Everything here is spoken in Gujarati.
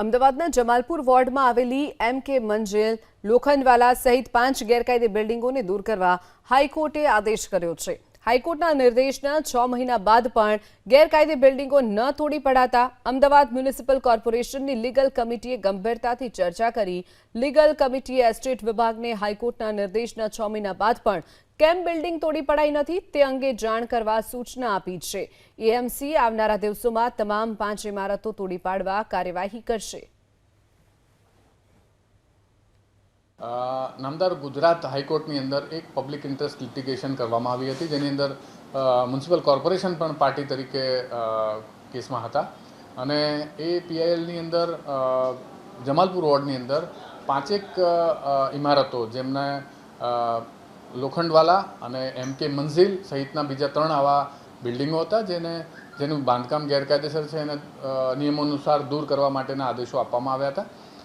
અમદાવાદના જમાલપુર વોર્ડમાં આવેલી એમ.કે. મંજિલ, લોખંડવાલા સહિત 5 ગેરકાયદે બિલ્ડિંગોને દૂર કરવા હાઈકોર્ટે આદેશ કર્યો છે। હાઈકોર્ટના નિર્દેશના 6 મહિના બાદ પણ ગેરકાયદે બિલ્ડિંગો ન તોડી પડાતા અમદાવાદ મ્યુનિસિપલ કોર્પોરેશનની લીગલ કમિટીએ ગંભીરતાથી ચર્ચા કરી। લીગલ કમિટીએ એસ્ટેટ વિભાગને હાઈકોર્ટના નિર્દેશના 6 મહિના બાદ પણ કેમ બિલ્ડિંગ તોડી પડાઈ નથી તે અંગે જાણ કરવા સૂચના આપી છે। એએમસી આવનારા દિવસોમાં તમામ 5 ઇમારતો તોડી પાડવા કાર્યવાહી કરશે। નામદાર ગુજરાત હાઈકોર્ટની અંદર એક પબ્લિક ઇન્ટરેસ્ટ લિટિગેશન કરવામાં આવી હતી, જેની અંદર મ્યુનિસિપલ કોર્પોરેશન પણ પાર્ટી તરીકે કેસમાં હતા અને એ પીઆઈએલની અંદર જમાલપુર વોર્ડની અંદર 5 ઇમારતો જેમને લોખંડવાલા અને એમ.કે. મંઝિલ સહિતના બીજા 3 આવા બિલ્ડિંગો હતા જેનું બાંધકામ ગેરકાયદેસર છે અને નિયમો અનુસાર દૂર કરવા માટેના આદેશો આપવામાં આવ્યા હતા।